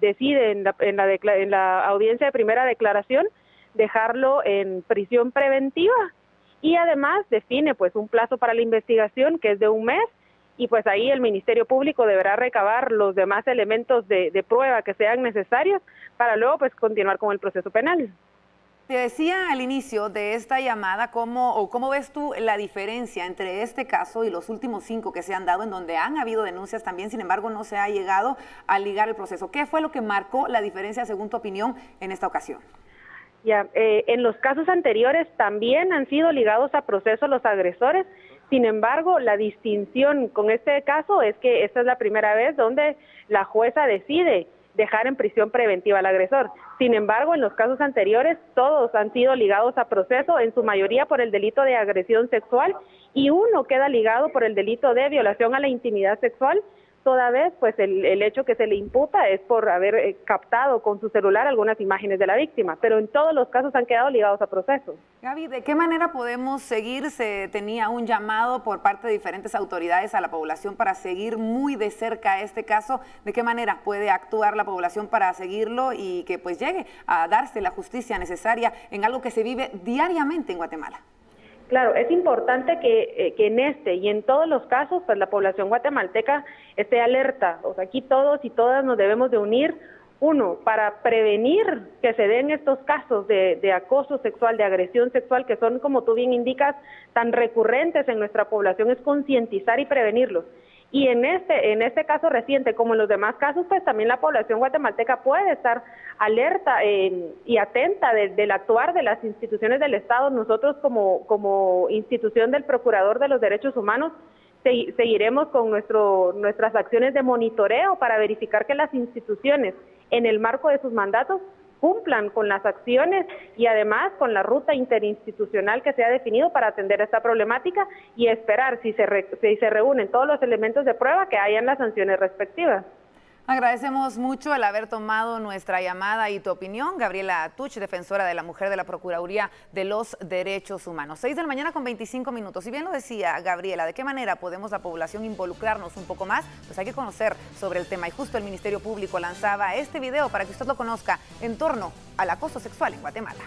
decide en la audiencia de primera declaración dejarlo en prisión preventiva, y además define pues un plazo para la investigación que es de 1 mes, y pues ahí el Ministerio Público deberá recabar los demás elementos de prueba que sean necesarios para luego pues continuar con el proceso penal. Te decía al inicio de esta llamada cómo ves tú la diferencia entre este caso y los últimos 5 que se han dado, en donde han habido denuncias también, sin embargo no se ha llegado a ligar el proceso. ¿Qué fue lo que marcó la diferencia según tu opinión en esta ocasión? En los casos anteriores también han sido ligados a proceso los agresores, sin embargo la distinción con este caso es que esta es la primera vez donde la jueza decide dejar en prisión preventiva al agresor. Sin embargo, en los casos anteriores, todos han sido ligados a proceso, en su mayoría por el delito de agresión sexual, y uno queda ligado por el delito de violación a la intimidad sexual, toda vez pues el hecho que se le imputa es por haber captado con su celular algunas imágenes de la víctima, pero en todos los casos han quedado ligados a proceso. Gaby, ¿de qué manera podemos seguir? Se tenía un llamado por parte de diferentes autoridades a la población para seguir muy de cerca este caso. ¿De qué manera puede actuar la población para seguirlo y que pues llegue a darse la justicia necesaria en algo que se vive diariamente en Guatemala? Claro, es importante que en este y en todos los casos, pues la población guatemalteca esté alerta. O sea, aquí todos y todas nos debemos de unir, uno, para prevenir que se den estos casos de acoso sexual, de agresión sexual, que son, como tú bien indicas, tan recurrentes en nuestra población, es concientizar y prevenirlos. Y en este caso reciente, como en los demás casos, pues también la población guatemalteca puede estar alerta y atenta del actuar de las instituciones del Estado. Nosotros como institución del Procurador de los Derechos Humanos seguiremos con nuestras acciones de monitoreo para verificar que las instituciones, en el marco de sus mandatos, cumplan con las acciones y además con la ruta interinstitucional que se ha definido para atender esta problemática y esperar, si se reúnen todos los elementos de prueba, que hayan las sanciones respectivas. Agradecemos mucho el haber tomado nuestra llamada y tu opinión, Gabriela Tuch, defensora de la mujer de la Procuraduría de los Derechos Humanos. 6 de la mañana con 25 minutos. Si bien lo decía Gabriela, ¿de qué manera podemos la población involucrarnos un poco más? Pues hay que conocer sobre el tema y justo el Ministerio Público lanzaba este video para que usted lo conozca en torno al acoso sexual en Guatemala.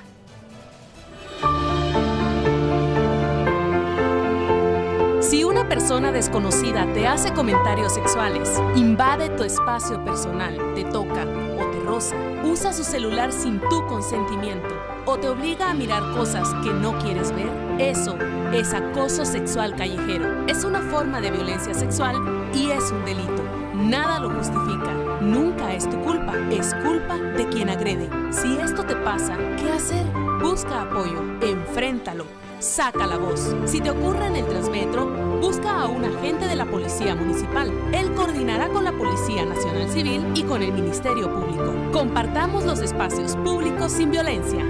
Si una persona desconocida te hace comentarios sexuales, invade tu espacio personal, te toca o te roza, usa su celular sin tu consentimiento o te obliga a mirar cosas que no quieres ver, eso es acoso sexual callejero. Es una forma de violencia sexual y es un delito. Nada lo justifica. Nunca es tu culpa. Es culpa de quien agrede. Si esto te pasa, ¿qué hacer? Busca apoyo. Enfréntalo. Saca la voz. Si te ocurre en el Transmetro, busca a un agente de la Policía Municipal. Él coordinará con la Policía Nacional Civil y con el Ministerio Público. Compartamos los espacios públicos sin violencia.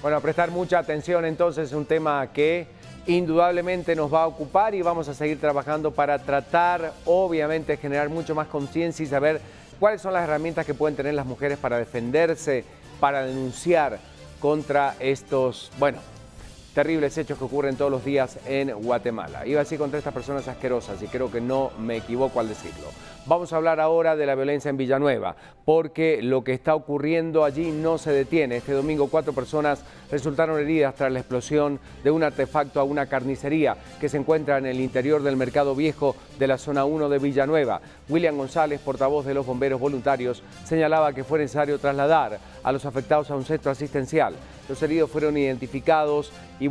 Bueno, a prestar mucha atención entonces, un tema que indudablemente nos va a ocupar y vamos a seguir trabajando para tratar, obviamente, generar mucho más conciencia y saber cuáles son las herramientas que pueden tener las mujeres para defenderse, para denunciar contra estos, terribles hechos que ocurren todos los días en Guatemala. Iba a decir contra estas personas asquerosas y creo que no me equivoco al decirlo. Vamos a hablar ahora de la violencia en Villanueva, porque lo que está ocurriendo allí no se detiene. Este domingo 4 personas resultaron heridas tras la explosión de un artefacto a una carnicería que se encuentra en el interior del Mercado Viejo de la zona 1 de Villanueva. William González, portavoz de los bomberos voluntarios, señalaba que fue necesario trasladar a los afectados a un centro asistencial. Los heridos fueron identificados y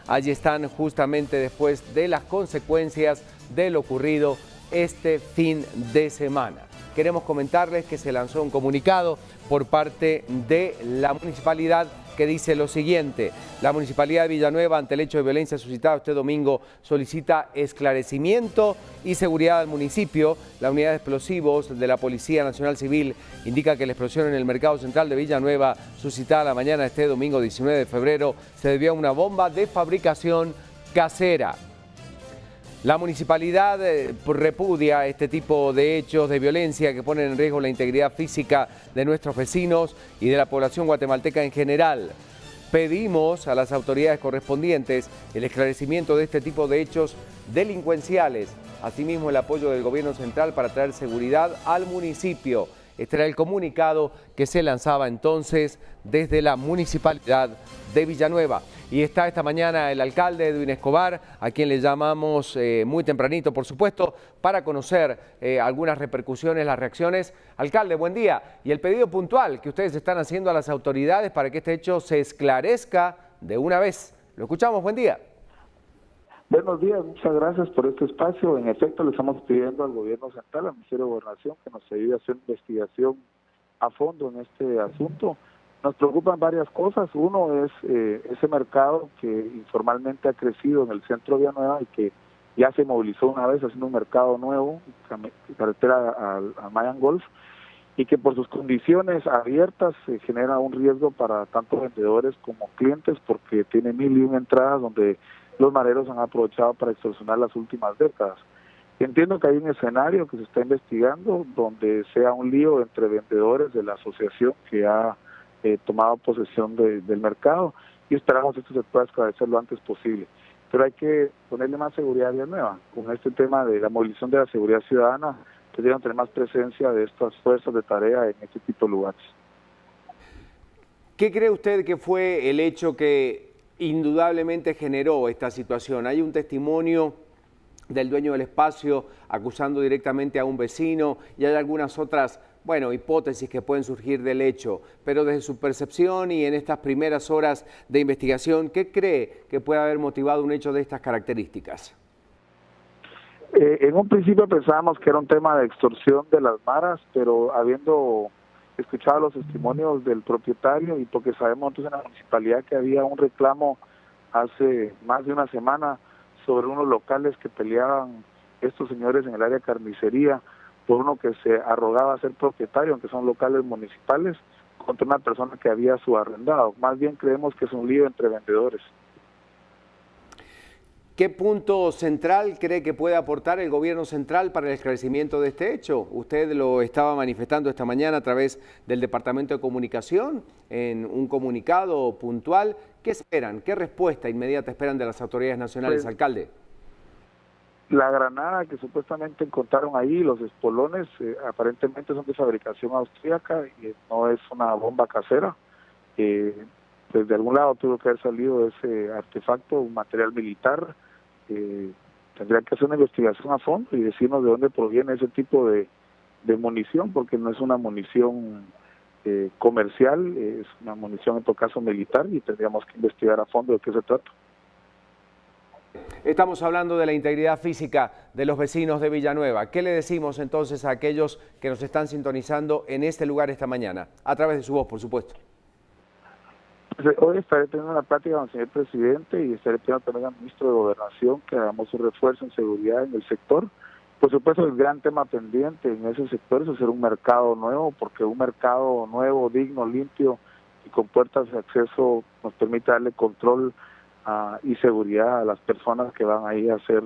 allí están justamente después de las consecuencias de lo ocurrido este fin de semana. Queremos comentarles que se lanzó un comunicado por parte de la municipalidad que dice lo siguiente: la Municipalidad de Villanueva, ante el hecho de violencia suscitado este domingo, solicita esclarecimiento y seguridad al municipio. La unidad de explosivos de la Policía Nacional Civil indica que la explosión en el mercado central de Villanueva, suscitada la mañana de este domingo 19 de febrero, se debió a una bomba de fabricación casera. La municipalidad repudia este tipo de hechos de violencia que ponen en riesgo la integridad física de nuestros vecinos y de la población guatemalteca en general. Pedimos a las autoridades correspondientes el esclarecimiento de este tipo de hechos delincuenciales, asimismo el apoyo del gobierno central para traer seguridad al municipio. Este era el comunicado que se lanzaba entonces desde la municipalidad de Villanueva. Y está esta mañana el alcalde Edwin Escobar, a quien le llamamos muy tempranito, por supuesto, para conocer algunas repercusiones, las reacciones. Alcalde, buen día. Y el pedido puntual que ustedes están haciendo a las autoridades para que este hecho se esclarezca de una vez. Lo escuchamos, buen día. Buenos días, muchas gracias por este espacio. En efecto, le estamos pidiendo al gobierno central, al Ministerio de Gobernación, que nos ayude a hacer investigación a fondo en este asunto. Nos preocupan varias cosas. Uno es ese mercado que informalmente ha crecido en el centro de Villanueva y que ya se movilizó una vez haciendo un mercado nuevo, carretera a Mayan Golf, y que por sus condiciones abiertas genera un riesgo para tanto vendedores como clientes, porque tiene 1001 entradas donde los mareros han aprovechado para extorsionar las últimas décadas. Entiendo que hay un escenario que se está investigando donde sea un lío entre vendedores de la asociación que ha tomado posesión del mercado, y esperamos que esto se pueda esclarecer lo antes posible. Pero hay que ponerle más seguridad a Villanueva. Con este tema de la movilización de la seguridad ciudadana, tendrían que tener más presencia de estas fuerzas de tarea en este tipo de lugares. ¿Qué cree usted que fue el hecho que indudablemente generó esta situación? Hay un testimonio del dueño del espacio acusando directamente a un vecino y hay algunas otras bueno, hipótesis que pueden surgir del hecho, pero desde su percepción y en estas primeras horas de investigación, ¿qué cree que puede haber motivado un hecho de estas características? En un principio pensábamos que era un tema de extorsión de las maras, pero habiendo escuchado los testimonios del propietario y porque sabemos nosotros en la municipalidad que había un reclamo hace más de una semana sobre unos locales que peleaban estos señores en el área de carnicería por uno que se arrogaba ser propietario, aunque son locales municipales, contra una persona que había subarrendado. Más bien creemos que es un lío entre vendedores. ¿Qué punto central cree que puede aportar el gobierno central para el esclarecimiento de este hecho? Usted lo estaba manifestando esta mañana a través del Departamento de Comunicación en un comunicado puntual. ¿Qué esperan? ¿Qué respuesta inmediata esperan de las autoridades nacionales, Pues, alcalde? la granada que supuestamente encontraron ahí, los espolones, aparentemente son de fabricación austríaca y no es una bomba casera. Pues de algún lado tuvo que haber salido ese artefacto, un material militar. Tendría que hacer una investigación a fondo y decirnos de dónde proviene ese tipo de munición, porque no es una munición comercial, es una munición en todo caso militar y tendríamos que investigar a fondo de qué se trata. Estamos hablando de la integridad física de los vecinos de Villanueva. ¿Qué le decimos entonces a aquellos que nos están sintonizando en este lugar esta mañana? A través de su voz, por supuesto. Hoy estaré teniendo una plática con el señor presidente y estaré pidiendo también al ministro de Gobernación que hagamos un refuerzo en seguridad en el sector. Por supuesto, el gran tema pendiente en ese sector es hacer un mercado nuevo, porque un mercado nuevo, digno, limpio y con puertas de acceso nos permite darle control y seguridad a las personas que van ahí a hacer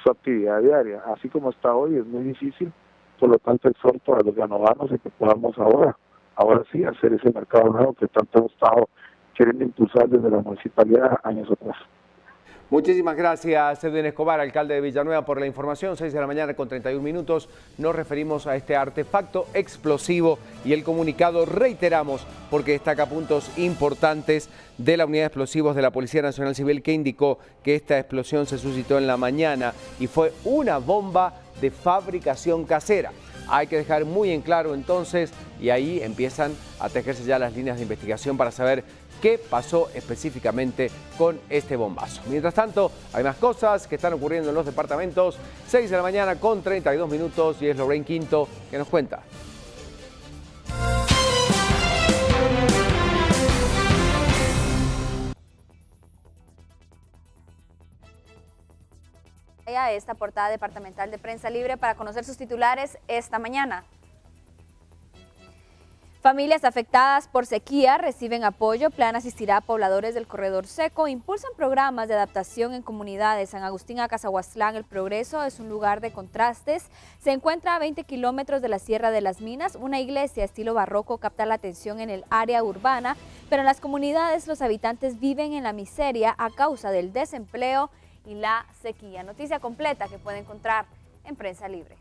su actividad diaria. Así como está hoy es muy difícil, por lo tanto exhorto a los ganovanos de que podamos ahora sí hacer ese mercado nuevo que tanto hemos estado queriendo impulsar desde la municipalidad años atrás. Muchísimas gracias, Edwin Escobar, alcalde de Villanueva, por la información. 6 de la mañana con 31 minutos. Nos referimos a este artefacto explosivo y el comunicado reiteramos porque destaca puntos importantes de la unidad de explosivos de la Policía Nacional Civil que indicó que esta explosión se suscitó en la mañana y fue una bomba de fabricación casera. Hay que dejar muy en claro entonces y ahí empiezan a tejerse ya las líneas de investigación para saber qué pasó específicamente con este bombazo. Mientras tanto, hay más cosas que están ocurriendo en los departamentos. 6 de la mañana con 32 minutos y es Lorraine Quinto que nos cuenta. Esta portada departamental de Prensa Libre para conocer sus titulares esta mañana. Familias afectadas por sequía reciben apoyo. Plan asistirá a pobladores del corredor seco. Impulsan programas de adaptación en comunidades. San Agustín a Cazahuastlán, El Progreso es un lugar de contrastes. Se encuentra a 20 kilómetros de la Sierra de las Minas. Una iglesia estilo barroco capta la atención en el área urbana, pero en las comunidades los habitantes viven en la miseria a causa del desempleo y la sequía. Noticia completa que puede encontrar en Prensa Libre.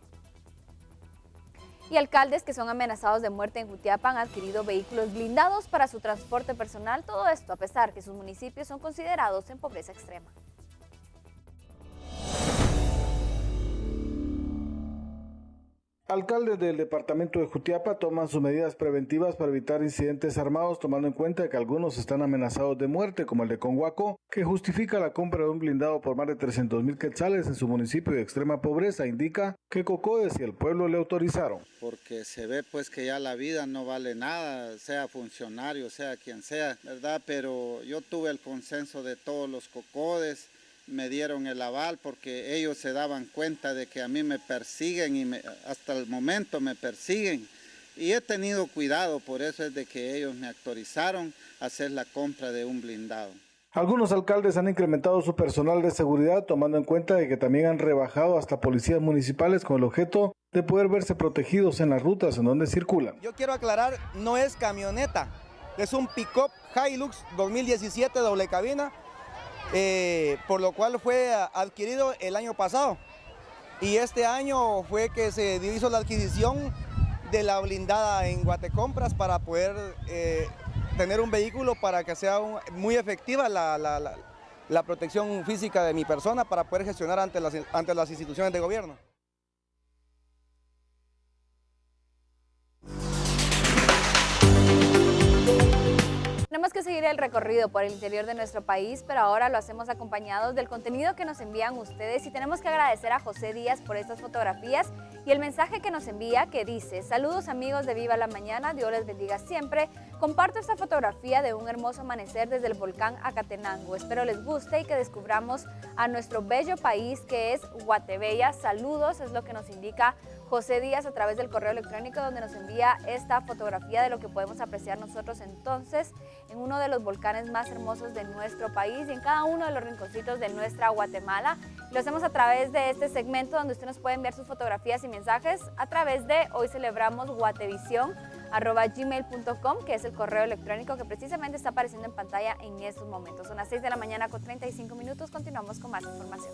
Y alcaldes que son amenazados de muerte en Jutiapa han adquirido vehículos blindados para su transporte personal. Todo esto a pesar que sus municipios son considerados en pobreza extrema. Alcaldes del departamento de Jutiapa toman sus medidas preventivas para evitar incidentes armados, tomando en cuenta que algunos están amenazados de muerte, como el de Conhuaco, que justifica la compra de un blindado por más de 300,000 quetzales en su municipio de extrema pobreza. Indica que Cocodes y el pueblo le autorizaron. Porque se ve pues que ya la vida no vale nada, sea funcionario, sea quien sea, ¿verdad? Pero yo tuve el consenso de todos los Cocodes. Me dieron el aval porque ellos se daban cuenta de que a mí me persiguen y hasta el momento me persiguen. Y he tenido cuidado, por eso es de que ellos me autorizaron a hacer la compra de un blindado. Algunos alcaldes han incrementado su personal de seguridad, tomando en cuenta de que también han rebajado hasta policías municipales con el objeto de poder verse protegidos en las rutas en donde circulan. Yo quiero aclarar, no es camioneta, es un pick-up Hilux 2017 doble cabina. Por lo cual fue adquirido el año pasado y este año fue que se hizo la adquisición de la blindada en Guatecompras para poder tener un vehículo para que sea muy efectiva la protección física de mi persona para poder gestionar ante las instituciones de gobierno. que seguir el recorrido por el interior de nuestro país, pero ahora lo hacemos acompañados del contenido que nos envían ustedes y tenemos que agradecer a José Díaz por estas fotografías y el mensaje que nos envía que dice: saludos amigos de Viva la Mañana, Dios les bendiga siempre. Comparto esta fotografía de un hermoso amanecer desde el volcán Acatenango. Espero les guste y que descubramos a nuestro bello país que es Guatebella. Saludos, es lo que nos indica José Díaz a través del correo electrónico, donde nos envía esta fotografía de lo que podemos apreciar nosotros entonces en uno de los volcanes más hermosos de nuestro país y en cada uno de los rinconcitos de nuestra Guatemala. Lo hacemos a través de este segmento donde usted nos puede enviar sus fotografías y mensajes a través de Hoy Celebramos guatevisión@gmail.com, que es el correo electrónico que precisamente está apareciendo en pantalla en estos momentos. Son las 6 de la mañana con 35 minutos. Continuamos con más información.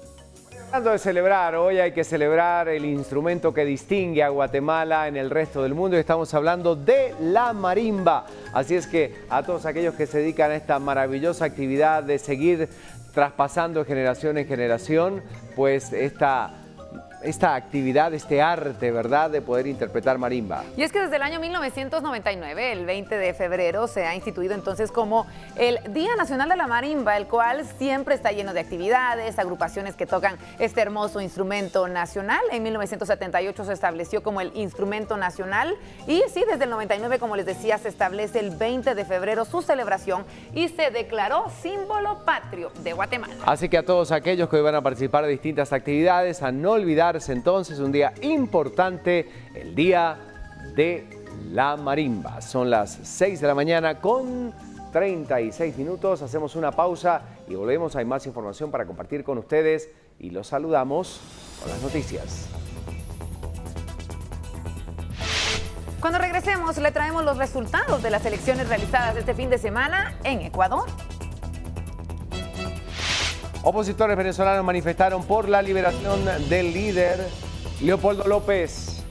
Hablando de celebrar, hoy hay que celebrar el instrumento que distingue a Guatemala en el resto del mundo y estamos hablando de la marimba. Así es que a todos aquellos que se dedican a esta maravillosa actividad de seguir traspasando de generación en generación, pues esta actividad, este arte, ¿verdad?, de poder interpretar marimba. Y es que desde el año 1999, el 20 de febrero, se ha instituido entonces como el Día Nacional de la Marimba, el cual siempre está lleno de actividades, agrupaciones que tocan este hermoso instrumento nacional. En 1978 se estableció como el instrumento nacional y sí, desde el 99, como les decía, se establece el 20 de febrero su celebración y se declaró símbolo patrio de Guatemala. Así que a todos aquellos que hoy van a participar de distintas actividades, a no olvidar entonces un día importante, el Día de la Marimba. Son las 6 de la mañana con 36 minutos. Hacemos una pausa y volvemos. Hay más información para compartir con ustedes y los saludamos con las noticias. Cuando regresemos, le traemos los resultados de las elecciones realizadas este fin de semana en Ecuador. Opositores venezolanos manifestaron por la liberación del líder Leopoldo López.